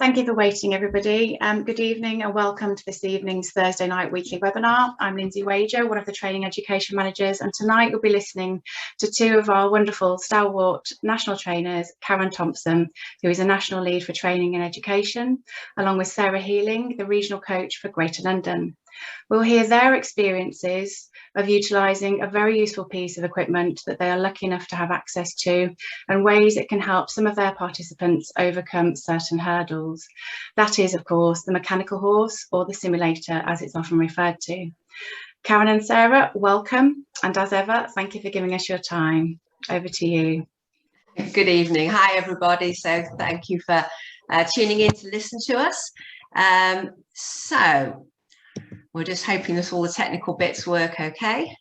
Thank you for waiting, everybody. Good evening and welcome to this evening's Thursday night weekly webinar. I'm Lindsay Wager, one of the training education managers, and tonight we'll be listening to two of our wonderful stalwart national trainers, Karen Thompson, who is a national lead for training and education, along with Sarah Healing, the regional coach for Greater London. We'll hear their experiences of utilising a very useful piece of equipment that they are lucky enough to have access to, and ways it can help some of their participants overcome certain hurdles. That is, of course, the mechanical horse, or the simulator as it's often referred to. Karen and Sarah, welcome, and as ever, thank you for giving us your time. Over to you. Good evening. Hi everybody. So thank you for tuning in to listen to us. So we're just hoping that all the technical bits work okay.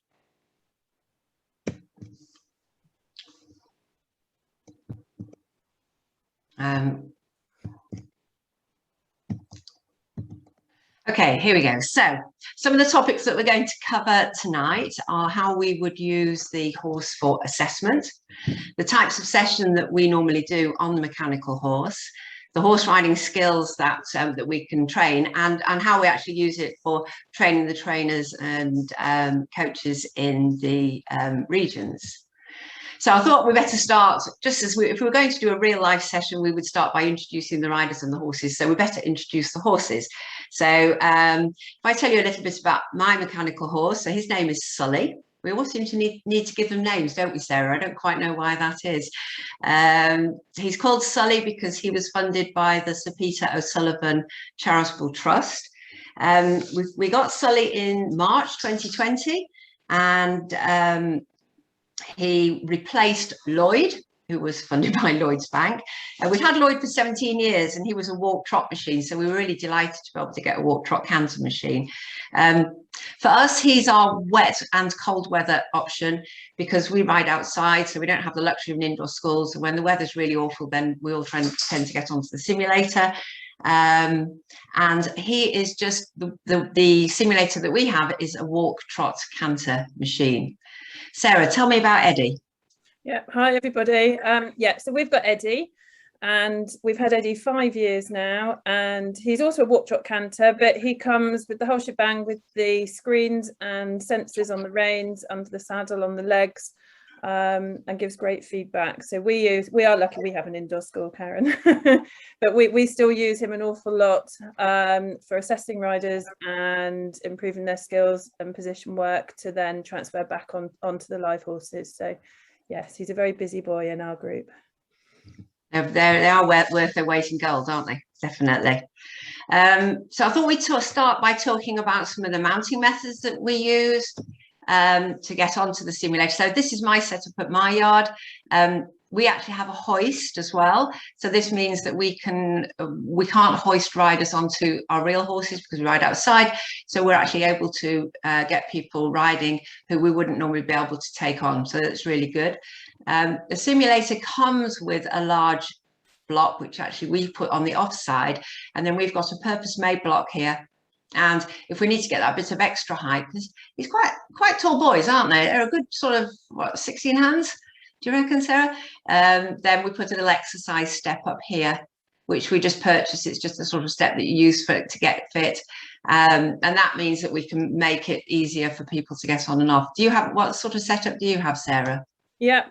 Okay, here we go. So some of the topics that we're going to cover tonight are how we would use the horse for assessment, the types of session that we normally do on the mechanical horse, the horse riding skills that that we can train, and how we actually use it for training the trainers and coaches in the regions. So I thought we better start, just as if we were going to do a real life session, we would start by introducing the riders and the horses. So we better introduce the horses. So if I tell you a little bit about my mechanical horse, so his name is Sully. We all seem to need to give them names, don't we, Sarah? I don't quite know why that is. He's called Sully because he was funded by the Sir Peter O'Sullivan Charitable Trust. We got Sully in March 2020, and he replaced Lloyd, who was funded by Lloyd's Bank. We'd had Lloyd for 17 years, and he was a walk-trot machine, so we were really delighted to be able to get a walk-trot canter machine. For us, he's our wet and cold weather option because we ride outside, so we don't have the luxury of an indoor school. So when the weather's really awful, then we all tend to get onto the simulator. And he is just the simulator that we have is a walk-trot canter machine. Sarah, tell me about Eddie. Yeah, hi everybody. Yeah, so we've got Eddie, and we've had Eddie 5 years now, and he's also a walk-trot canter, but he comes with the whole shebang with the screens and sensors on the reins, under the saddle, on the legs, and gives great feedback. So we are lucky we have an indoor school, Karen, but we still use him an awful lot for assessing riders and improving their skills and position work to then transfer back onto the live horses. So yes, he's a very busy boy in our group. They are worth their weight in gold, aren't they? Definitely. So I thought we'd start by talking about some of the mounting methods that we use to get onto the simulator. So this is my setup at my yard. We actually have a hoist as well. So this means that we can't hoist riders onto our real horses because we ride outside. So we're actually able to get people riding who we wouldn't normally be able to take on. So that's really good. The simulator comes with a large block, which actually we put on the offside. And then we've got a purpose-made block here. And if we need to get that bit of extra height, because he's quite tall boys, aren't they? They're a good sort of, what, 16 hands? Do you reckon, Sarah? Then we put a little exercise step up here, which we just purchased. It's just a sort of step that you use for it to get fit. And that means that we can make it easier for people to get on and off. What sort of setup do you have, Sarah? Yeah,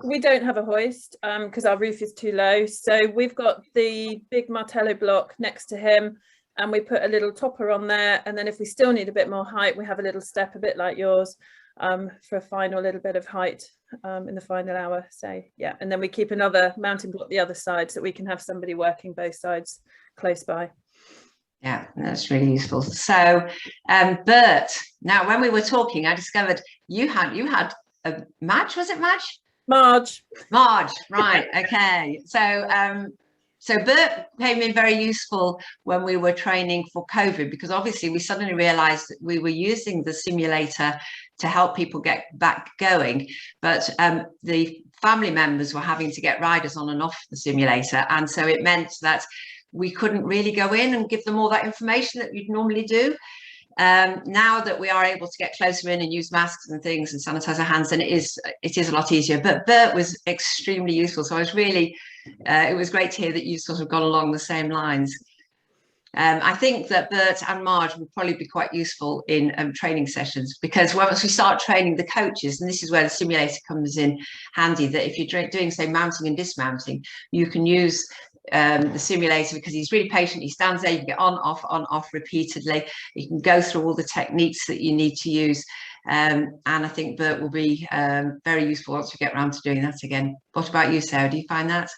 we don't have a hoist because our roof is too low. So we've got the big Martello block next to him, and we put a little topper on there. And then if we still need a bit more height, we have a little step a bit like yours for a final little bit of height in the final hour. So yeah, and then we keep another mounting block the other side so that we can have somebody working both sides close by. Yeah, that's really useful. So Bert, now when we were talking, I discovered you had a Madge, was it Madge? Marge, right, okay. So Bert came in very useful when we were training for COVID, because obviously we suddenly realized that we were using the simulator to help people get back going, but the family members were having to get riders on and off the simulator, and so it meant that we couldn't really go in and give them all that information that you'd normally do. Now that we are able to get closer in and use masks and things and sanitize our hands, then it is a lot easier. But Bert was extremely useful, so I was really it was great to hear that you sort of gone along the same lines. I think that Bert and Marge would probably be quite useful in training sessions, because once we start training the coaches, and this is where the simulator comes in handy, that if you're doing, say, mounting and dismounting, you can use the simulator, because he's really patient. He stands there, you can get on, off repeatedly. You can go through all the techniques that you need to use. And I think Bert will be very useful once we get around to doing that again. What about you, Sarah? Do you find that?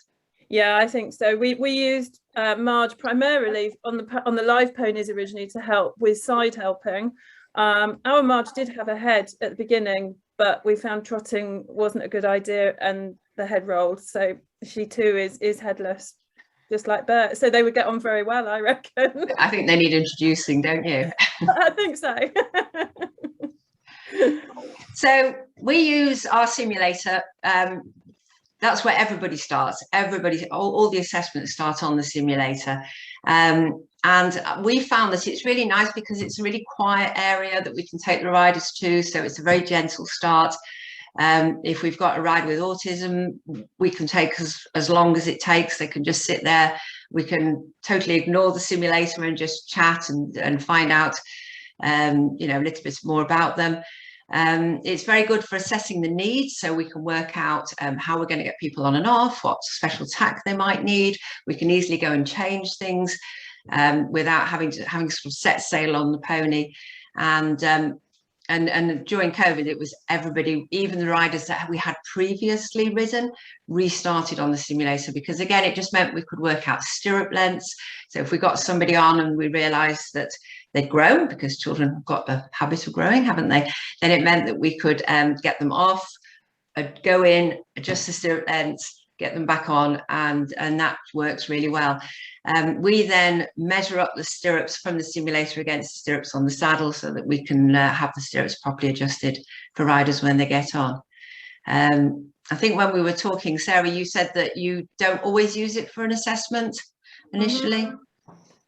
Yeah, I think so. We used Marge primarily on the live ponies originally to help with side helping. Our Marge did have a head at the beginning, but we found trotting wasn't a good idea and the head rolled. So she too is headless, just like Bert. So they would get on very well, I reckon. I think they need introducing, don't you? I think so. So we use our simulator. That's where everybody starts. All the assessments start on the simulator. And we found that it's really nice because it's a really quiet area that we can take the riders to. So it's a very gentle start. If we've got a rider with autism, we can take as long as it takes. They can just sit there. We can totally ignore the simulator and just chat and find out, a little bit more about them. It's very good for assessing the needs, so we can work out how we're going to get people on and off, what special tack they might need. We can easily go and change things without having to sort of set sail on the pony. And during COVID, it was everybody, even the riders that we had previously ridden, restarted on the simulator, because again, it just meant we could work out stirrup lengths. So if we got somebody on and we realized that they'd grown, because children have got the habit of growing, haven't they? Then it meant that we could get them off, go in, adjust the stirrup lengths, get them back on, and that works really well. We then measure up the stirrups from the simulator against the stirrups on the saddle, so that we can have the stirrups properly adjusted for riders when they get on. I think when we were talking, Sarah, you said that you don't always use it for an assessment initially. Mm-hmm.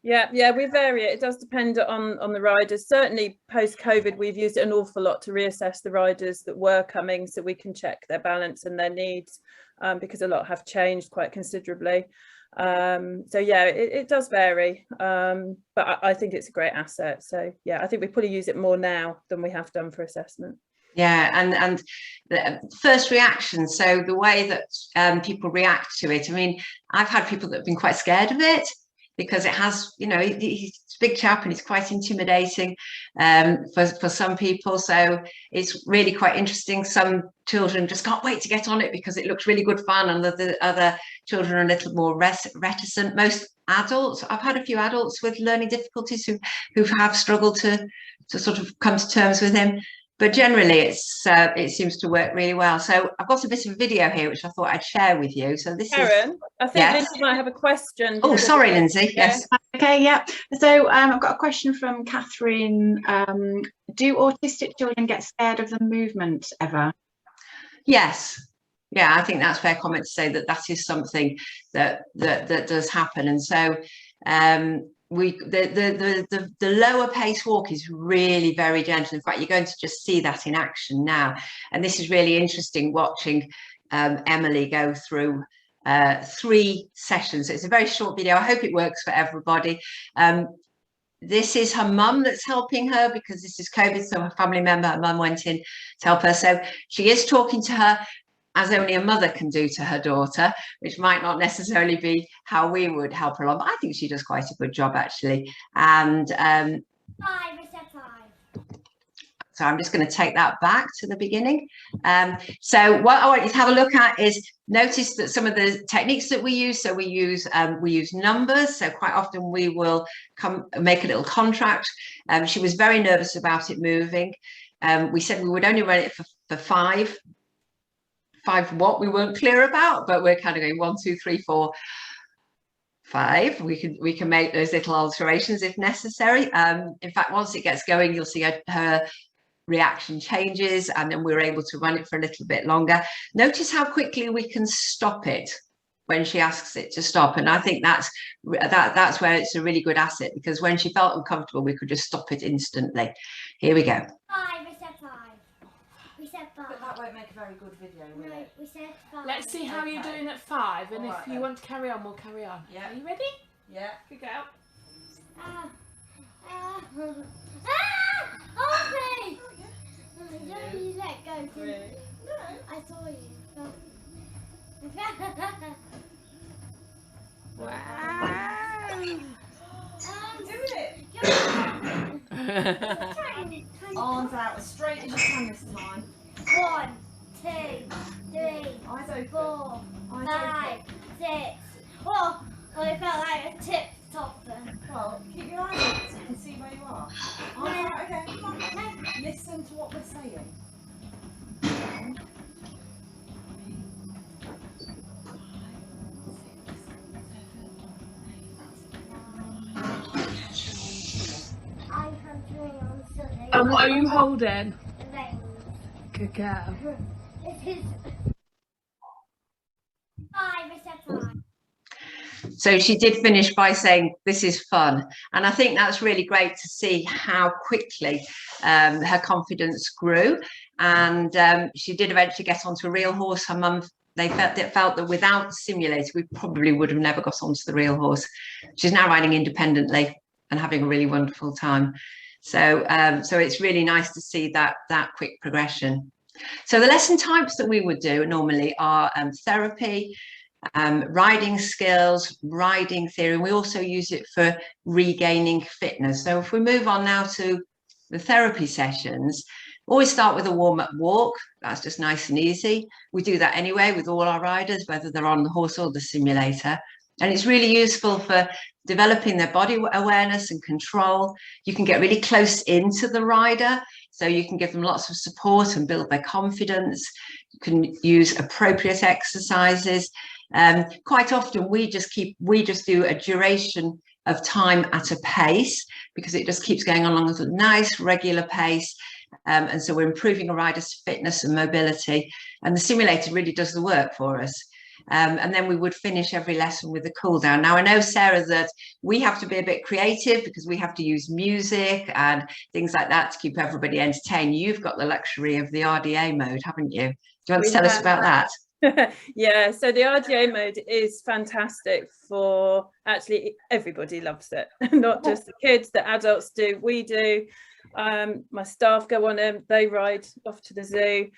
Yeah, we vary it. It does depend on the riders. Certainly post-COVID, we've used it an awful lot to reassess the riders that were coming, so we can check their balance and their needs, because a lot have changed quite considerably. So yeah, it does vary, but I think it's a great asset. So yeah, I think we probably use it more now than we have done for assessment. Yeah, and the first reaction, so the way that people react to it. I mean, I've had people that have been quite scared of it, because it has, he's a big chap and it's quite intimidating for some people. So it's really quite interesting. Some children just can't wait to get on it because it looks really good fun, and the other children are a little more reticent. Most adults, I've had a few adults with learning difficulties who have struggled to sort of come to terms with him. But generally, it seems to work really well. So I've got a bit of a video here, which I thought I'd share with you. So this Karen, is... I think yes. Lindsay might have a question. Oh, sorry, Lindsay. Yes. Okay, yeah. So I've got a question from Catherine. Do autistic children get scared of the movement ever? Yes. Yeah, I think that's a fair comment to say that is something that does happen. And so the lower pace walk is really very gentle. In fact, you're going to just see that in action now. And this is really interesting, watching Emily go through 3 sessions. It's a very short video. I hope it works for everybody. This is her mum that's helping her, because this is COVID, so her family member, her mum, went in to help her. So she is talking to her as only a mother can do to her daughter, which might not necessarily be how we would help her along. But I think she does quite a good job, actually. And so I'm just going to take that back to the beginning. So what I want you to have a look at is, notice that some of the techniques that we use. So we use numbers. So quite often we will make a little contract. She was very nervous about it moving. We said we would only run it for 5. 5 what we weren't clear about, but we're kind of going 1, 2, 3, 4, 5. We can make those little alterations if necessary. In fact, once it gets going, you'll see her reaction changes, and then we're able to run it for a little bit longer. Notice how quickly we can stop it when she asks it to stop, and I think that's where it's a really good asset, because when she felt uncomfortable, we could just stop it instantly. Here we go. 5, we said 5. We said 5. won't make a very good video, will No, it? we said 5. Let's see how you're doing at 5, and if you want to carry on, we'll carry on. Yeah. Are you ready? Yeah. Good go. Help me! Don't you let go. Really? No. I saw you. Arms out as straight as you can this time. 1, 2, 3, Eyes open. 4, Eyes 5, 6. Oh, well, it felt like a tip top then. Well, keep your eyes open so you can see where you are. Eyes out again. Come on. Listen to what we're saying. I'm hunting on Sunday. And what are you holding? Rain. Good girl. It is 5, it's a 5. So she did finish by saying, this is fun. And I think that's really great to see how quickly her confidence grew. And she did eventually get onto a real horse. Her mum, they felt that without the simulator, we probably would have never got onto the real horse. She's now riding independently and having a really wonderful time. So, so it's really nice to see that quick progression. So the lesson types that we would do normally are therapy, riding skills, riding theory, and we also use it for regaining fitness. So if we move on now to the therapy sessions, always start with a warm-up walk. That's just nice and easy. We do that anyway with all our riders, whether they're on the horse or the simulator. And it's really useful for developing their body awareness and control. You can get really close into the rider, so you can give them lots of support and build their confidence. You can use appropriate exercises. Quite often we just do a duration of time at a pace, because it just keeps going along at a nice regular pace. And so we're improving a rider's fitness and mobility, and the simulator really does the work for us. And then we would finish every lesson with a cool down. Now, I know, Sarah, that we have to be a bit creative because we have to use music and things like that to keep everybody entertained. You've got the luxury of the RDA mode, haven't you? Do you want to tell us about that? Yeah, so the RDA mode is fantastic for, actually everybody loves it, not just the kids, the adults do, we do. My staff go on them, they ride off to the zoo.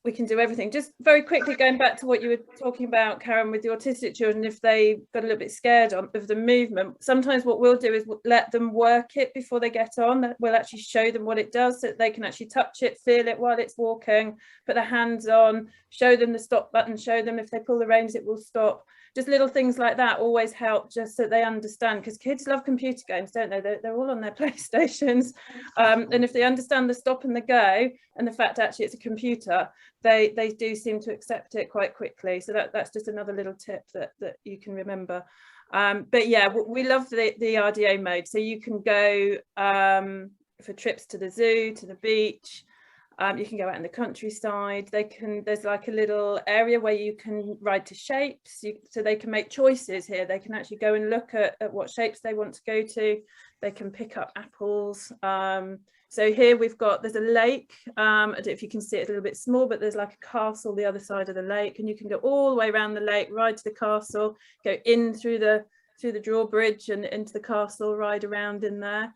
We can do everything. Just very quickly, going back to what you were talking about, Karen, with the autistic children, if they got a little bit scared of the movement, sometimes what we'll do is we'll let them work it before they get on. We'll actually show them what it does, so that they can actually touch it, feel it while it's walking, put their hands on, show them the stop button, show them if they pull the reins it will stop. Just little things like that always help, just so they understand, because kids love computer games, don't they? They're all on their PlayStations, and if they understand the stop and the go and the fact actually it's a computer, they do seem to accept it quite quickly. So that's just another little tip that you can remember. But yeah, we love the RDA mode. So you can go for trips to the zoo, to the beach. You can go out in the countryside. There's like a little area where you can ride to shapes, so they can make choices here. They can actually go and look at what shapes they want to go to. They can pick up apples. So here there's a lake. I don't know if you can see it, a little bit small, but there's like a castle the other side of the lake, and you can go all the way around the lake, ride to the castle, go in through the drawbridge and into the castle, ride around in there.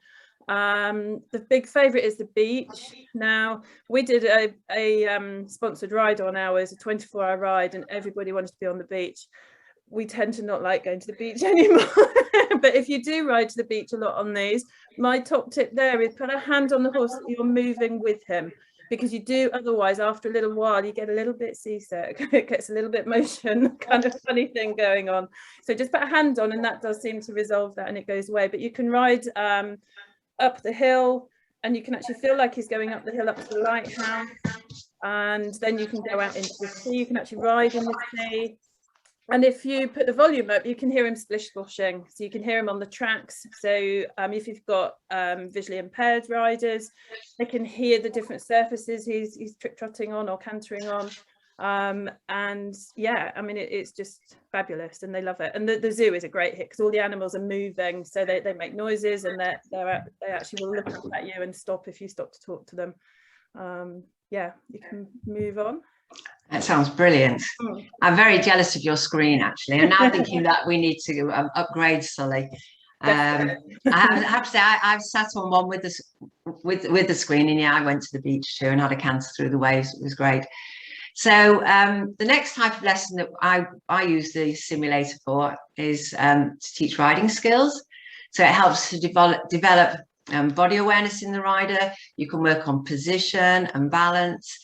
The big favourite is the beach. Now, we did a sponsored ride on ours, a 24-hour ride, and everybody wanted to be on the beach. We tend to not like going to the beach anymore. But if you do ride to the beach a lot on these, my top tip there is put a hand on the horse that you're moving with him, because you do otherwise, after a little while, you get a little bit seasick. It gets a little bit motion, kind of funny thing going on. So just put a hand on, and that does seem to resolve that, and it goes away. But you can ride up the hill, and you can actually feel like he's going up the hill up to the lighthouse, and then you can go out into the sea. You can actually ride in the sea, and if you put the volume up, you can hear him splish splashing, so you can hear him on the tracks. So if you've got visually impaired riders, they can hear the different surfaces he's trick trotting on or cantering on. And yeah, I mean, it's just fabulous, and they love it. And the zoo is a great hit because all the animals are moving, so they make noises, and they actually will look up at you and stop if you stop to talk to them. yeah, you can move on. That sounds brilliant. I'm very jealous of your screen, actually. I'm now thinking that we need to upgrade Sully. I have to say, I've sat on one with the screen, and yeah, I went to the beach too and had a canter through the waves. It was great. So the next type of lesson that I use the simulator for is to teach riding skills. So it helps to develop body awareness in the rider. You can work on position and balance,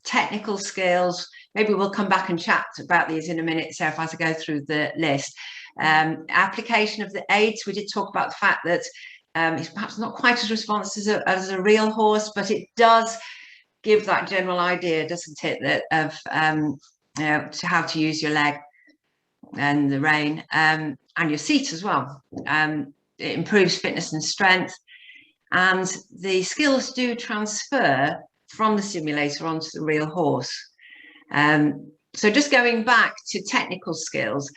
technical skills. Maybe we'll come back and chat about these in a minute, Sarah, as I go through the list. Application of the aids. We did talk about the fact that it's perhaps not quite as responsive as a real horse, but it does give that general idea, doesn't it, that of you know, to how to use your leg and the rein and your seat as well. It improves fitness and strength, and the skills do transfer from the simulator onto the real horse. So just going back to technical skills,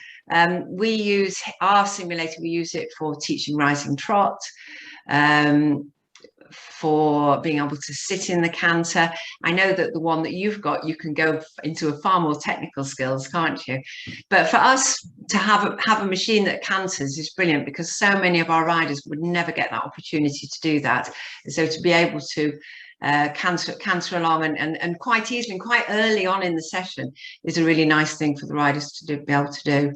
we use our simulator, we use it for teaching rising trot, for being able to sit in the canter. I know that the one that you've got, you can go into a far more technical skills, can't you? But for us to have a machine that canters is brilliant, because so many of our riders would never get that opportunity to do that. So to be able to canter along and quite easily and quite early on in the session is a really nice thing for the riders to be able to do.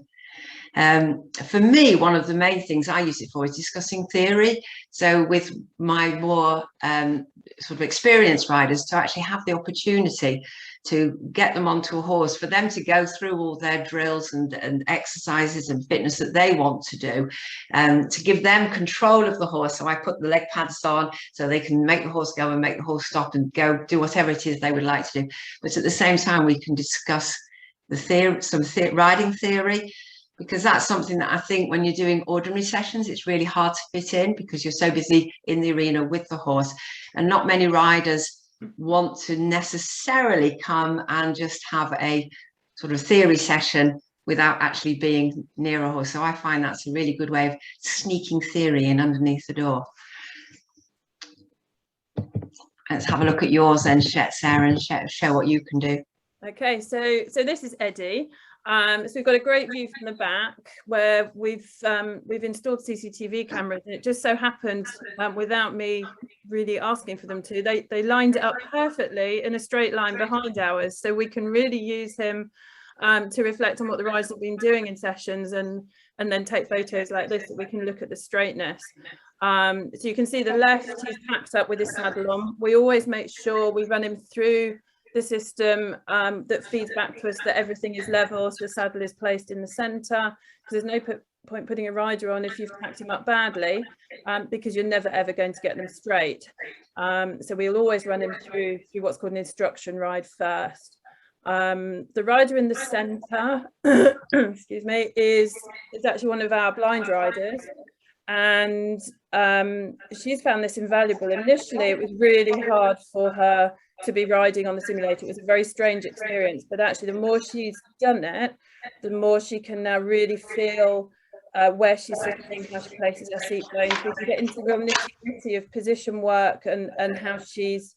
For me, one of the main things I use it for is discussing theory. So with my more sort of experienced riders, to actually have the opportunity to get them onto a horse, for them to go through all their drills and exercises and fitness that they want to do, to give them control of the horse. So I put the leg pads on so they can make the horse go and make the horse stop and go do whatever it is they would like to do. But at the same time, we can discuss the theory, riding theory, because that's something that I think when you're doing ordinary sessions, it's really hard to fit in, because you're so busy in the arena with the horse, and not many riders want to necessarily come and just have a sort of theory session without actually being near a horse. So I find that's a really good way of sneaking theory in underneath the door. Let's have a look at yours then, Sarah, and show what you can do. Okay, so this is Eddie. So we've got a great view from the back where we've installed CCTV cameras, and it just so happened, without me really asking for them to, they lined it up perfectly in a straight line behind ours, so we can really use him to reflect on what the riders have been doing in sessions, and then take photos like this that we can look at the straightness. So you can see the left, he's packed up with his saddle on. We always make sure we run him through the system that feeds back to us that everything is level, so the saddle is placed in the center, because there's no point putting a rider on if you've packed him up badly, because you're never ever going to get them straight. So we'll always run him through what's called an instruction ride first. The rider in the center excuse me, is actually one of our blind riders, and she's found this invaluable. Initially it was really hard for her to be riding on the simulator. It was a very strange experience, but actually the more she's done it, the more she can now really feel where she's sitting, how she places her seat bones. We can get into the real nitty-gritty of position work and how she's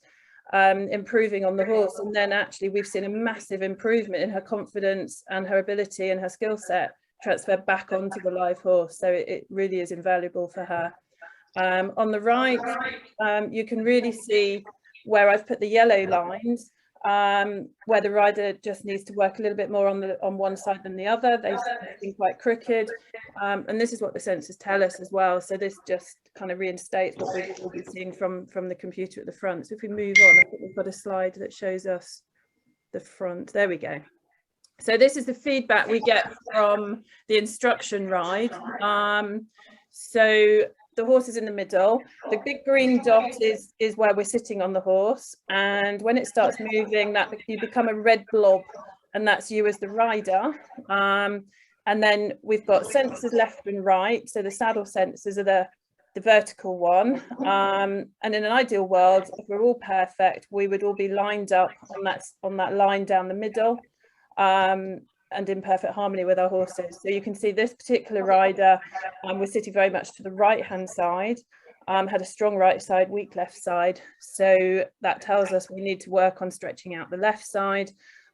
improving on the horse. And then actually we've seen a massive improvement in her confidence and her ability and her skill set transfer back onto the live horse. So it really is invaluable for her. On the right, you can really see where I've put the yellow lines, where the rider just needs to work a little bit more on one side than the other. They've been quite crooked, and this is what the sensors tell us as well. So this just kind of reinstates what we've been seeing from the computer at the front. So if we move on, I think we've got a slide that shows us the front. There we go. So this is the feedback we get from the instruction ride. So the horse is in the middle. The big green dot is where we're sitting on the horse, and when it starts moving, that you become a red blob, and that's you as the rider. And then we've got sensors left and right. So the saddle sensors are the vertical one, and in an ideal world, if we're all perfect, we would all be lined up on that line down the middle, and in perfect harmony with our horses. So you can see this particular rider, we're sitting very much to the right hand side, had a strong right side, weak left side. So that tells us we need to work on stretching out the left side.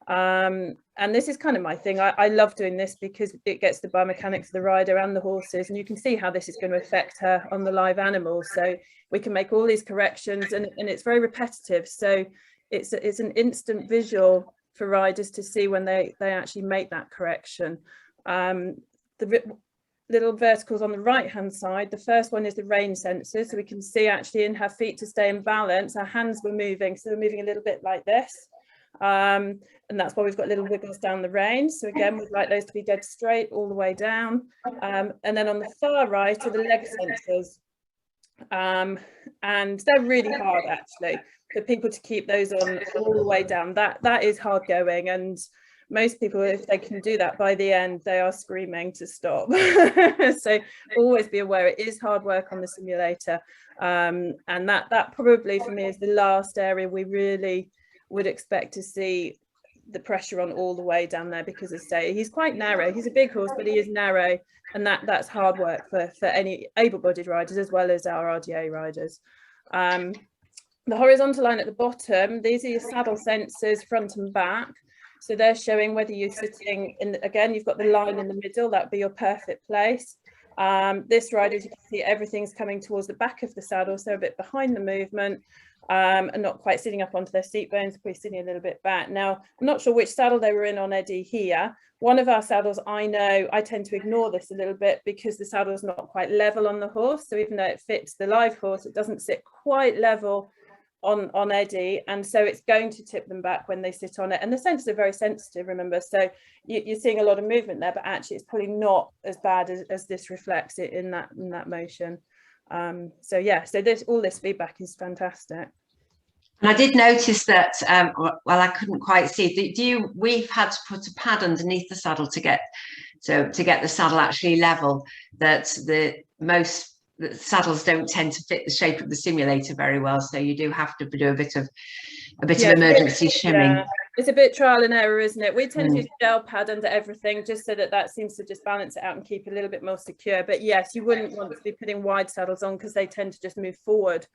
And this is kind of my thing. I love doing this because it gets the biomechanics of the rider and the horses, and you can see how this is going to affect her on the live animal. So we can make all these corrections, and it's very repetitive. So it's an instant visual for riders to see when they actually make that correction. The little verticals on the right hand side, the first one is the rein sensor, so we can see actually in her feet to stay in balance, our hands were moving, so we're moving a little bit like this. And that's why we've got little wiggles down the rein. So again, we'd like those to be dead straight all the way down. And then on the far right are the leg sensors. And they're really hard actually for people to keep those on all the way down. That is hard going, and most people, if they can do that by the end, they are screaming to stop. So always be aware it is hard work on the simulator, and that probably for me is the last area we really would expect to see the pressure on all the way down there, because as I say, he's quite narrow. He's a big horse, but he is narrow, and that's hard work for any able-bodied riders as well as our RDA riders. The horizontal line at the bottom, these are your saddle sensors front and back. So they're showing whether you're sitting in, again, you've got the line in the middle, that'd be your perfect place. This rider, as you can see, everything's coming towards the back of the saddle, so a bit behind the movement, and not quite sitting up onto their seat bones, probably sitting a little bit back. Now, I'm not sure which saddle they were in on Eddie here. One of our saddles, I know, I tend to ignore this a little bit because the saddle's not quite level on the horse. So even though it fits the live horse, it doesn't sit quite level on Eddie, and so it's going to tip them back when they sit on it. And the sensors are very sensitive, remember, so you're seeing a lot of movement there, but actually it's probably not as bad as this reflects it in that motion. So yeah, so all this feedback is fantastic. And I did notice that, well, I couldn't quite see. We've had to put a pad underneath the saddle to get the saddle actually level. That the saddles don't tend to fit the shape of the simulator very well, so you do have to do a bit of emergency shimming. Yeah. It's a bit trial and error, isn't it? We tend to use a gel pad under everything just so that seems to just balance it out and keep it a little bit more secure. But yes, you wouldn't want to be putting wide saddles on because they tend to just move forward.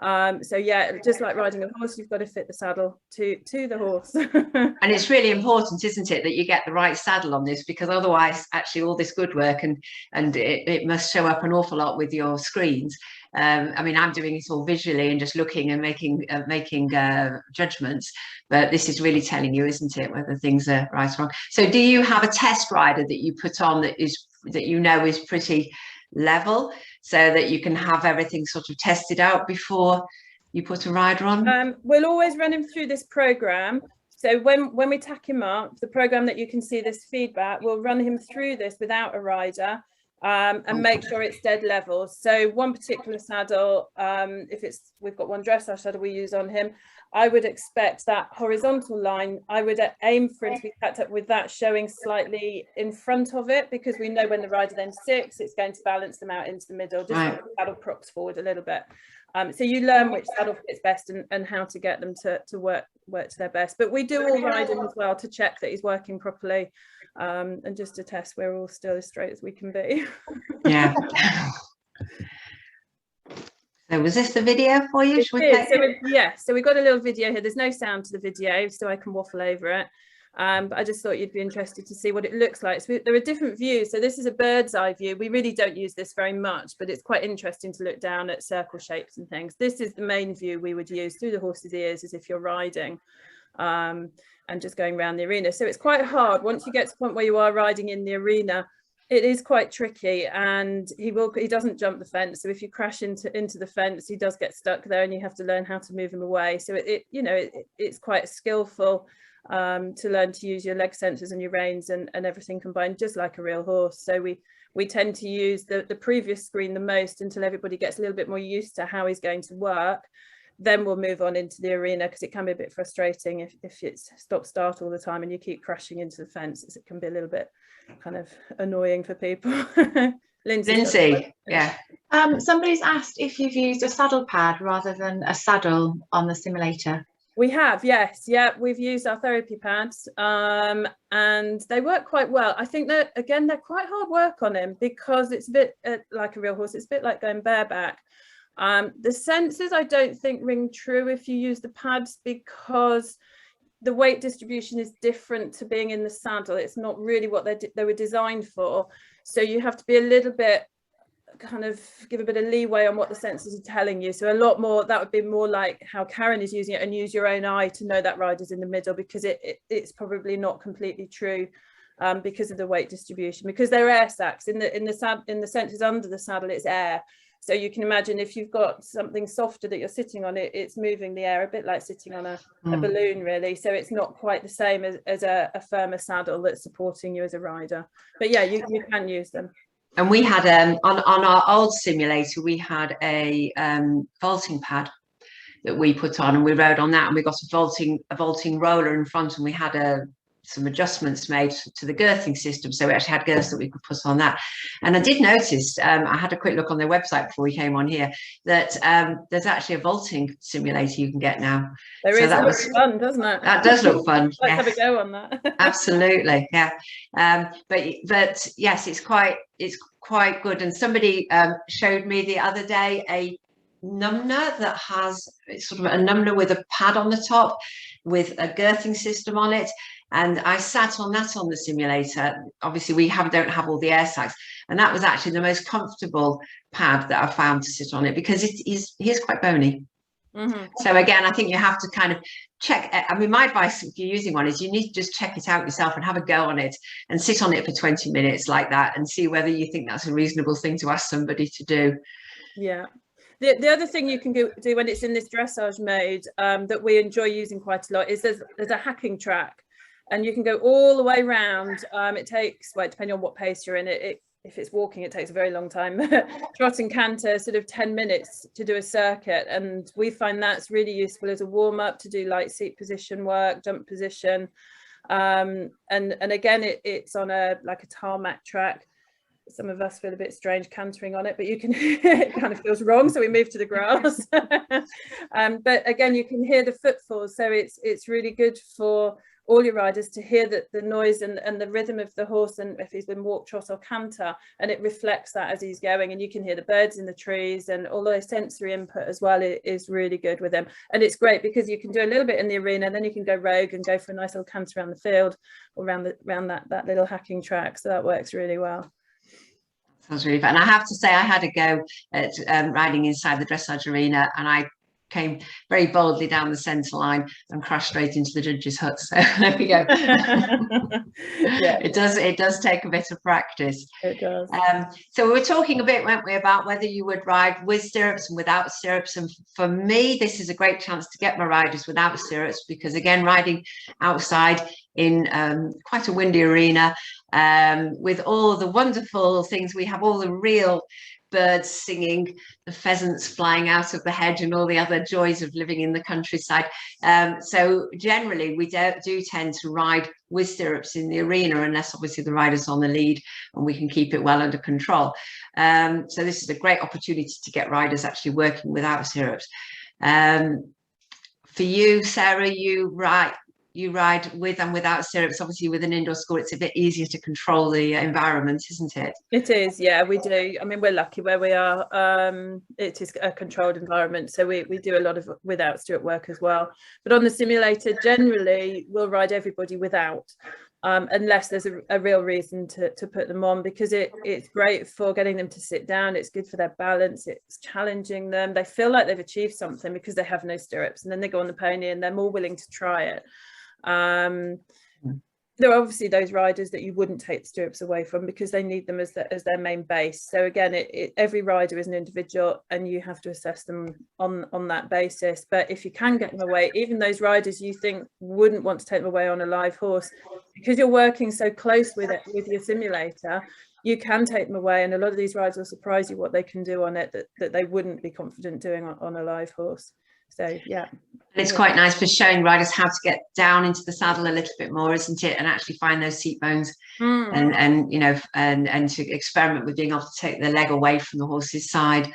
So yeah, just like riding a horse, you've got to fit the saddle to the horse. And it's really important, isn't it, that you get the right saddle on this, because otherwise actually all this good work and it must show up an awful lot with your screens. I mean, I'm doing it all visually and just looking and making judgments, but this is really telling you, isn't it, whether things are right or wrong. So do you have a test rider that you put on that you know is pretty level, so that you can have everything sort of tested out before you put a rider on? We'll always run him through this program. So when we tack him up, the program that you can see this feedback, we'll run him through this without a rider. And make sure it's dead level. So one particular saddle, we've got one dressage saddle we use on him, I would expect that horizontal line, I would aim for it to be tacked up with that showing slightly in front of it, because we know when the rider then sits, it's going to balance them out into the middle, just like the saddle props forward a little bit. So you learn which saddle fits best and how to get them to work to their best. But we do all ride him as well to check that he's working properly, and just to test we're all still as straight as we can be. Yeah. So was this the video for you? So we've got a little video here. There's no sound to the video, so I can waffle over it. But I just thought you'd be interested to see what it looks like. So there are different views. So this is a bird's eye view. We really don't use this very much, but it's quite interesting to look down at circle shapes and things. This is the main view we would use through the horse's ears, as if you're riding, and just going around the arena. So it's quite hard once you get to the point where you are riding in the arena. It is quite tricky, and he doesn't jump the fence. So if you crash into the fence, he does get stuck there, and you have to learn how to move him away. So it's quite skillful to learn to use your leg sensors and your reins and everything combined, just like a real horse. So we tend to use the previous screen the most until everybody gets a little bit more used to how he's going to work. Then we'll move on into the arena, because it can be a bit frustrating if it's stop-start all the time and you keep crashing into the fences. It can be a little bit kind of annoying for people. Lindsay, yeah. Somebody's asked if you've used a saddle pad rather than a saddle on the simulator. We have, yes. Yeah, we've used our therapy pads, and they work quite well. I think that, again, they're quite hard work on him, because it's a bit like a real horse. It's a bit like going bareback. The sensors I don't think ring true if you use the pads, because the weight distribution is different to being in the saddle. It's not really what they were designed for. So you have to be a little bit, kind of give a bit of leeway on what the sensors are telling you. So a lot more, that would be more like how Karen is using it, and use your own eye to know that rider's in the middle, because it's probably not completely true because of the weight distribution, because they're air sacs. In the sensors under the saddle, it's air. So you can imagine if you've got something softer that you're sitting on, it's moving the air, a bit like sitting on a balloon, really. So it's not quite the same as a firmer saddle that's supporting you as a rider. But yeah, you can use them. And we had on our old simulator, we had a vaulting pad that we put on, and we rode on that, and we got a vaulting roller in front, and we had some adjustments made to the girthing system, so we actually had girths that we could put on that. And I did notice, I had a quick look on their website before we came on here, that there's actually a vaulting simulator you can get now. There is. That looks fun, doesn't it? That does look fun. Let's have a go on that. Absolutely, yeah. But yes, it's quite good. And somebody showed me the other day a number that has, it's sort of a number with a pad on the top with a girthing system on it. And I sat on that on the simulator. Obviously, we don't have all the air sacs, and that was actually the most comfortable pad that I found to sit on it, because he is quite bony. So again, I think you have to kind of check. I mean, my advice if you're using one is you need to just check it out yourself and have a go on it and sit on it for 20 minutes like that, and see whether you think that's a reasonable thing to ask somebody to do. Yeah. The other thing you can do when it's in this dressage mode that we enjoy using quite a lot is there's a hacking track. And you can go all the way around. It takes, well, depending on what pace you're in, if it's walking, it takes a very long time. Trot and canter, sort of 10 minutes to do a circuit. And we find that's really useful as a warm up to do like seat position work, jump position. And again, it's on like a tarmac track. Some of us feel a bit strange cantering on it, but you can, it kind of feels wrong, so we move to the grass. But again, you can hear the footfalls. So it's really good for all your riders to hear the noise and the rhythm of the horse, and if he's been walk, trot or canter, and it reflects that as he's going, and you can hear the birds in the trees, and all the sensory input as well is really good with them. And it's great because you can do a little bit in the arena, then you can go rogue and go for a nice little canter around the field or around that little hacking track. So that works really well. Sounds really fun. And I have to say, I had a go at riding inside the dressage arena, and I came very boldly down the centre line and crashed straight into the judge's hut. So there we go. Yeah. It does take a bit of practice. It does. So we were talking a bit, weren't we, about whether you would ride with stirrups and without stirrups. And for me, this is a great chance to get my riders without stirrups, because again, riding outside in quite a windy arena with all the wonderful things we have, all the real birds singing, the pheasants flying out of the hedge, and all the other joys of living in the countryside. So generally we do tend to ride with stirrups in the arena, unless obviously the rider's on the lead and we can keep it well under control. So this is a great opportunity to get riders actually working without stirrups. For you, Sarah, you ride with and without stirrups. Obviously with an indoor school, it's a bit easier to control the environment, isn't it? It is, yeah, we do. I mean, we're lucky where we are. It is a controlled environment, so we do a lot of without stirrup work as well. But on the simulator, generally we'll ride everybody without, unless there's a real reason to put them on, because it's great for getting them to sit down. It's good for their balance. It's challenging them. They feel like they've achieved something because they have no stirrups, and then they go on the pony and they're more willing to try it. There are obviously those riders that you wouldn't take the stirrups away from because they need them as their main base. So again, every rider is an individual, and you have to assess them on that basis. But if you can get them away, even those riders you think wouldn't want to take them away on a live horse, because you're working so close with your simulator, you can take them away, and a lot of these riders will surprise you what they can do on it that they wouldn't be confident doing on a live horse. So yeah, and it's quite nice for showing riders how to get down into the saddle a little bit more, isn't it, and actually find those seat bones, and you know, and to experiment with being able to take the leg away from the horse's side,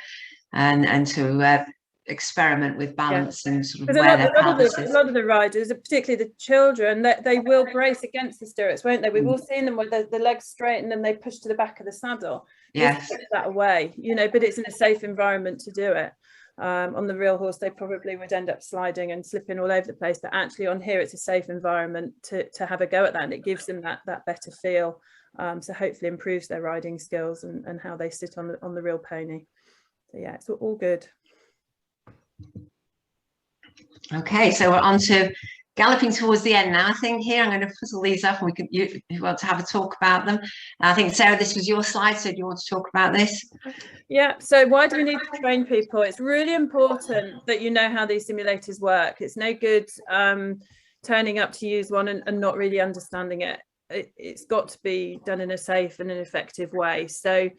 and to experiment with balance, and sort of where their pelvis is. A lot of the riders, particularly the children, they will brace against the stirrups, won't they? We've all seen them where the legs straighten and they push to the back of the saddle. Yes, get that away, you know, but it's in a safe environment to do it. On the real horse, they probably would end up sliding and slipping all over the place, but actually on here, it's a safe environment to have a go at that, and it gives them that better feel. So hopefully improves their riding skills and how they sit on the real pony. So yeah, it's all good. Okay, so we're on to galloping towards the end now. I think here I'm going to put all these up, and you want to have a talk about them. I think, Sarah, this was your slide, so do you want to talk about this? Yeah, so why do we need to train people? It's really important that you know how these simulators work. It's no good turning up to use one and not really understanding it. It's got to be done in a safe and an effective way. So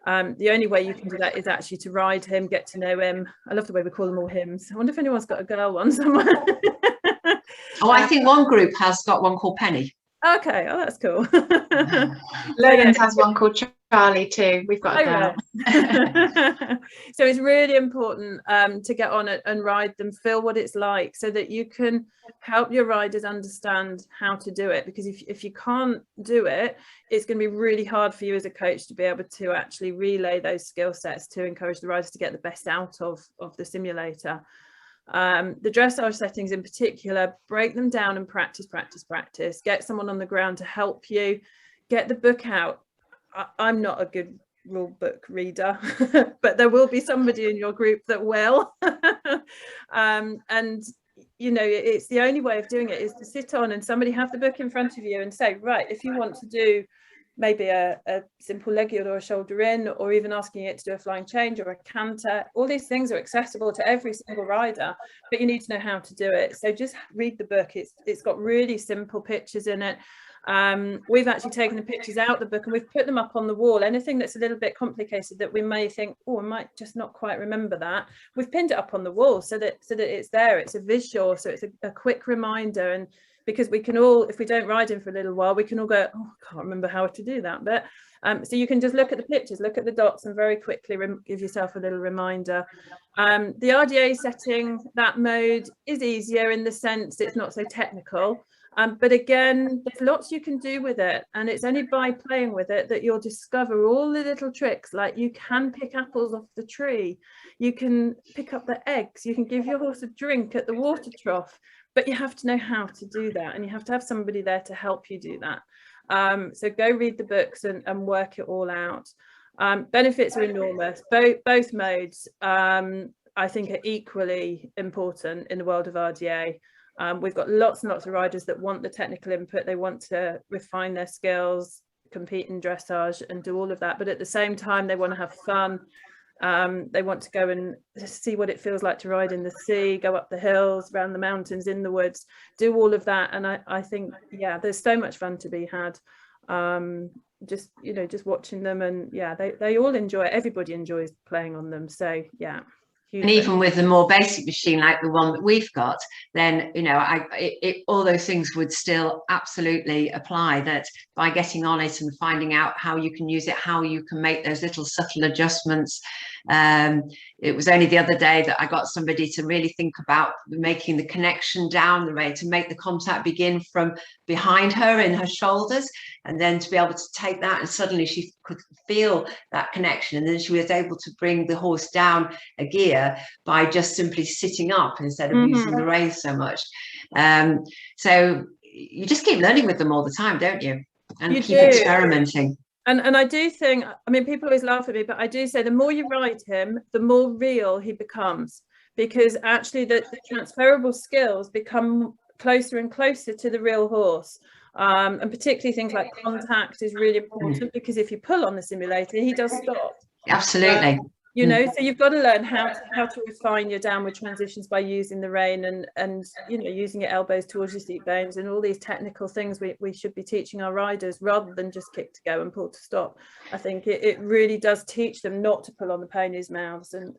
the only way you can do that is actually to ride him, get to know him. I love the way we call them all hymns. I wonder if anyone's got a girl one somewhere. Oh, I think one group has got one called Penny. Okay, oh, that's cool. Logan's has one called Charlie too. We've got a girl. So it's really important to get on it and ride them, feel what it's like, so that you can help your riders understand how to do it. Because if you can't do it, it's going to be really hard for you as a coach to be able to actually relay those skill sets to encourage the riders to get the best out of the simulator. The dressage settings in particular, break them down and practice. Get someone on the ground to help you. Get the book out. I'm not a good rule book reader, but there will be somebody in your group that will. And you know, it's the only way of doing it is to sit on and somebody have the book in front of you and say, right, if you want to do maybe a simple leg yield or a shoulder in, or even asking it to do a flying change or a canter, all these things are accessible to every single rider, but you need to know how to do it. So just read the book. It's got really simple pictures in it. We've actually taken the pictures out the book and we've put them up on the wall. Anything that's a little bit complicated that we may think, oh, I might just not quite remember that, we've pinned it up on the wall so that it's there. It's a visual, so it's a quick reminder. And because we can all, if we don't ride in for a little while, we can all go, oh, I can't remember how to do that. But so you can just look at the pictures, look at the dots, and very quickly give yourself a little reminder. The RDA setting, that mode is easier in the sense it's not so technical. But again, there's lots you can do with it, and it's only by playing with it that you'll discover all the little tricks. Like you can pick apples off the tree, you can pick up the eggs, you can give your horse a drink at the water trough, but you have to know how to do that, and you have to have somebody there to help you do that. So go read the books and work it all out. Benefits are enormous. Both modes I think are equally important in the world of RDA. We've got lots and lots of riders that want the technical input. They want to refine their skills, compete in dressage and do all of that. But at the same time, they want to have fun. They want to go and see what it feels like to ride in the sea, go up the hills, around the mountains, in the woods, do all of that. And I think, yeah, there's so much fun to be had. Just, you know, just watching them, and yeah, they all enjoy it. Everybody enjoys playing on them. So yeah. And even with the more basic machine like the one that we've got, then, you know, all those things would still absolutely apply, that by getting on it and finding out how you can use it, how you can make those little subtle adjustments. It was only the other day that I got somebody to really think about making the connection down the rein, to make the contact begin from behind her in her shoulders, and then to be able to take that, and suddenly she could feel that connection, and then she was able to bring the horse down a gear by just simply sitting up instead of using the reins so much. So you just keep learning with them all the time, don't you? And you keep experimenting. And I do think, I mean, people always laugh at me, but I do say the more you ride him, the more real he becomes, because actually the transferable skills become closer and closer to the real horse. And particularly things like contact is really important, because if you pull on the simulator, he does stop. Absolutely. You know, so you've got to learn how to refine your downward transitions by using the rein and you know, using your elbows towards your seat bones, and all these technical things we should be teaching our riders, rather than just kick to go and pull to stop. I think it really does teach them not to pull on the ponies' mouths. And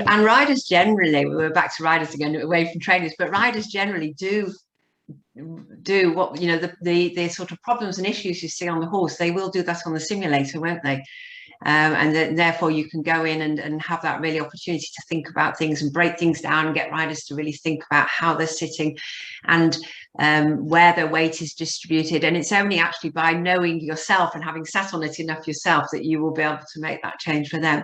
riders generally, we're back to riders again, away from trainers, but riders generally do do what, you know, the sort of problems and issues you see on the horse, they will do that on the simulator, won't they? And then, therefore you can go in and have that really opportunity to think about things and break things down and get riders to really think about how they're sitting and where their weight is distributed. And it's only actually by knowing yourself and having sat on it enough yourself that you will be able to make that change for them.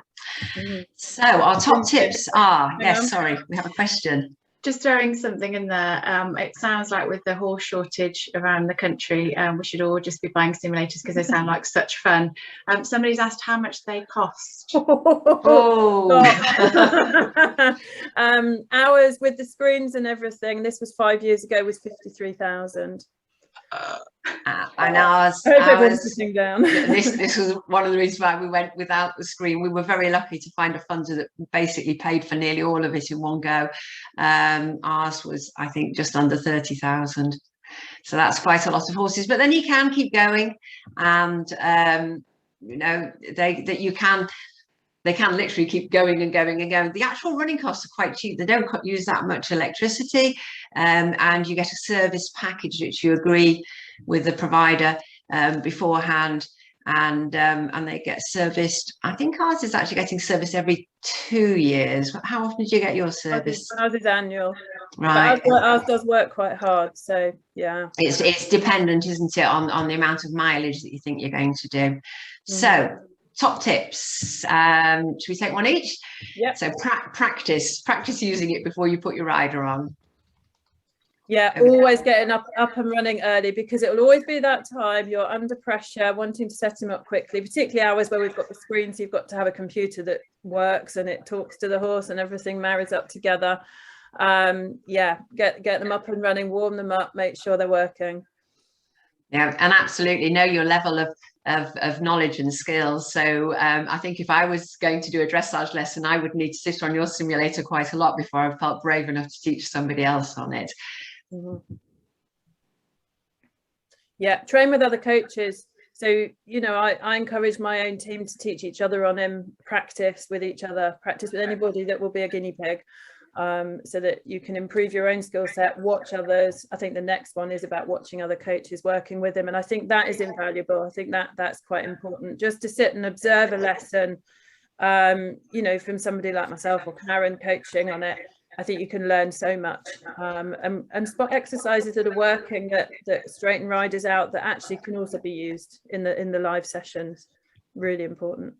So our top tips are, yes, sorry, we have a question. Just throwing something in there, it sounds like with the horse shortage around the country, we should all just be buying simulators because they sound like such fun. Somebody's asked how much they cost. Oh. Ours with the screens and everything, this was 5 years ago, was 53,000. And ours sitting down. this was one of the reasons why we went without the screen. We were very lucky to find a funder that basically paid for nearly all of it in one go. Ours was, I think, just under 30,000. So that's quite a lot of horses. But then you can keep going, and you know, they can literally keep going and going and going. The actual running costs are quite cheap. They don't use that much electricity, and you get a service package which you agree with the provider beforehand, and they get serviced. I think ours is actually getting serviced every 2 years. How often do you get your service? Ours is annual. Right. But ours does work quite hard, so yeah. It's dependent, isn't it, on the amount of mileage that you think you're going to do. So top tips. Should we take one each? Yeah. So practice using it before you put your rider on. Yeah, always getting up and running early, because it will always be that time you're under pressure, wanting to set him up quickly, particularly hours where we've got the screens. You've got to have a computer that works and it talks to the horse and everything marries up together. Yeah, get them up and running, warm them up, make sure they're working. Yeah, and absolutely know your level of knowledge and skills. So I think if I was going to do a dressage lesson, I would need to sit on your simulator quite a lot before I felt brave enough to teach somebody else on it. Yeah, train with other coaches. So, you know, I encourage my own team to teach each other on him, practice with each other, practice with anybody that will be a guinea pig, so that you can improve your own skill set, watch others. I think the next one is about watching other coaches working with him, and I think that is invaluable. I think that's quite important, just to sit and observe a lesson, you know, from somebody like myself or Karen coaching on it. I think you can learn so much, and spot exercises that are working that straighten riders out that actually can also be used in the live sessions. Really important.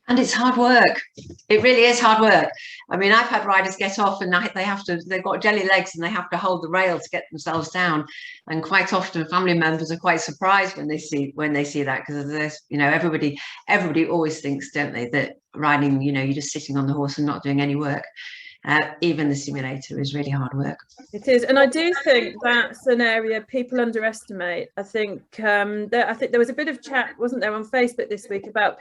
And it's hard work. It really is hard work. I mean, I've had riders get off and they've got jelly legs and they have to hold the rail to get themselves down. And quite often family members are quite surprised when they see that, because there's, you know, everybody always thinks, don't they, that riding, you know, you're just sitting on the horse and not doing any work. Even the simulator is really hard work. It is, and I do think that's an area people underestimate. I think there was a bit of chat, wasn't there, on Facebook this week about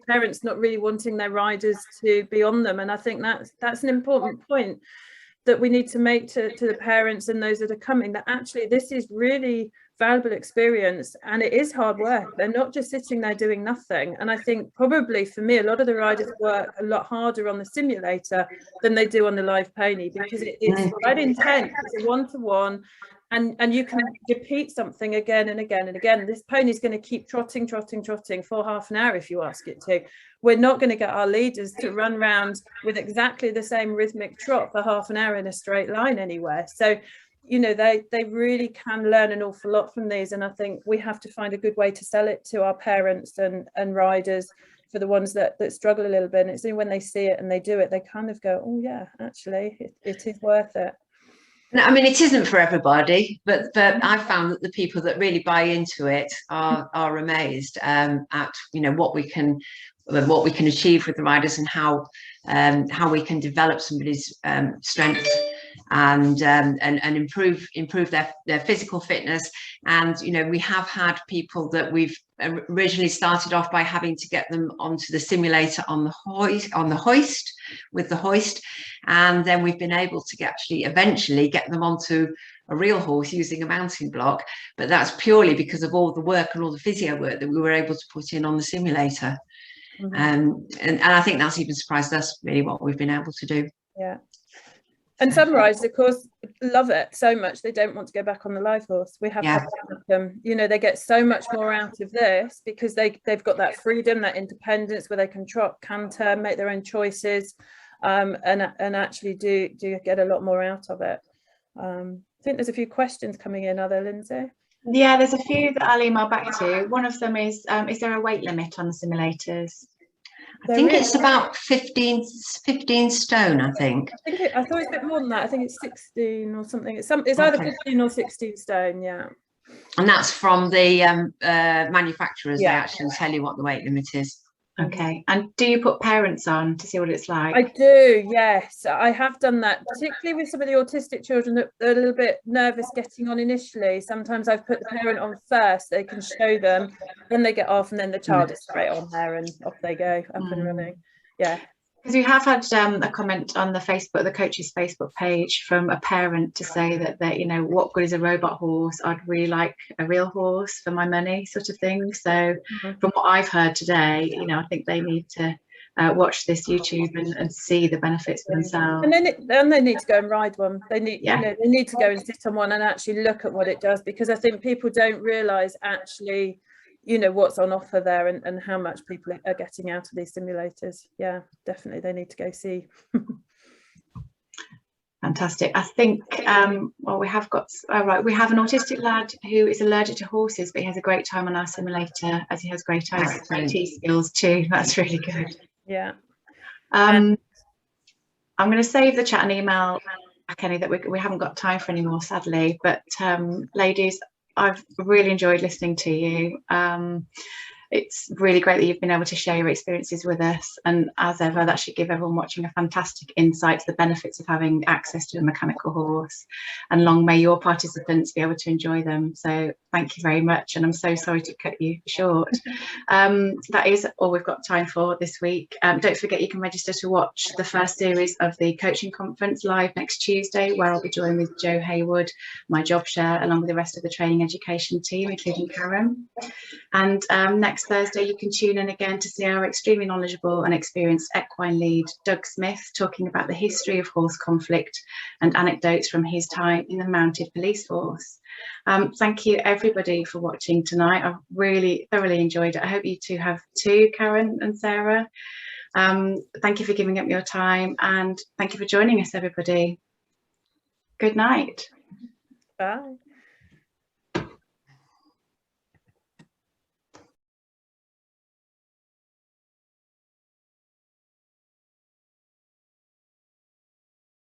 parents not really wanting their riders to be on them, and I think that's an important point that we need to make to the parents and those that are coming, that actually this is really valuable experience and it is hard work. They're not just sitting there doing nothing. And I think probably for me, a lot of the riders work a lot harder on the simulator than they do on the live pony, because it's quite intense. It's a one-to-one, and you can repeat something again and again and again. This pony's going to keep trotting for half an hour if you ask it to. We're not going to get our leaders to run around with exactly the same rhythmic trot for half an hour in a straight line anywhere. So, you know, they really can learn an awful lot from these, and I think we have to find a good way to sell it to our parents and riders, for the ones that struggle a little bit. And it's only when they see it and they do it, they kind of go, oh yeah, actually it is worth it. No, I mean, it isn't for everybody, but I've found that the people that really buy into it are amazed at, you know, what we can achieve with the riders, and how we can develop somebody's strength and improve their physical fitness. And, you know, we have had people that we've originally started off by having to get them onto the simulator on the hoist, and then we've been able to eventually get them onto a real horse using a mounting block. But that's purely because of all the work and all the physio work that we were able to put in on the simulator. And I think that's even surprised us, really, what we've been able to do. Yeah. And some riders, of course, love it so much they don't want to go back on the live horse. We have had that with them. You know, they get so much more out of this because they've got that freedom, that independence where they can trot, canter, make their own choices, and actually do get a lot more out of it. I think there's a few questions coming in. Are there, Lindsay? Yeah, there's a few that I'll email back to. One of them is there a weight limit on the simulators? I think it's about 15 stone, I think. I thought it's a bit more than that. I think it's 16 or something. It's either 15 or 16 stone, yeah. And that's from the manufacturers. They actually tell you what the weight limit is. Okay. And do you put parents on to see what it's like? I do, yes. I have done that, particularly with some of the autistic children that are a little bit nervous getting on initially. Sometimes I've put the parent on first, they can show them, then they get off, and then the child is straight on there and off they go, up and running. Yeah. Because we have had a comment on the coach's Facebook page from a parent to say that you know, what good is a robot horse? I'd really like a real horse for my money, sort of thing. So from what I've heard today, you know, I think they need to watch this YouTube and see the benefits for themselves. And then they need to go and ride one. They need, you know, they need to go and sit on one and actually look at what it does, because I think people don't realise actually, you know, what's on offer there and how much people are getting out of these simulators. Yeah, definitely they need to go see. Fantastic. I think well, we have got we have an autistic lad who is allergic to horses, but he has a great time on our simulator, as he has great IT skills too. That's really good. Yeah. I'm going to save the chat and email Kenny that we haven't got time for anymore, sadly, but ladies, I've really enjoyed listening to you. It's really great that you've been able to share your experiences with us, and as ever, that should give everyone watching a fantastic insight to the benefits of having access to a mechanical horse, and long may your participants be able to enjoy them. So thank you very much, and I'm so sorry to cut you short. That is all we've got time for this week. Don't forget you can register to watch the first series of the coaching conference live next Tuesday, where I'll be joined with Joe Haywood, my job share, along with the rest of the training education team, including Karen. And next Thursday you can tune in again to see our extremely knowledgeable and experienced equine lead Doug Smith talking about the history of horse conflict and anecdotes from his time in the mounted police force. Thank you everybody for watching tonight. I've really thoroughly enjoyed it. I hope you two have too, Karen and Sarah. Thank you for giving up your time, and thank you for joining us, everybody. Good night. Bye.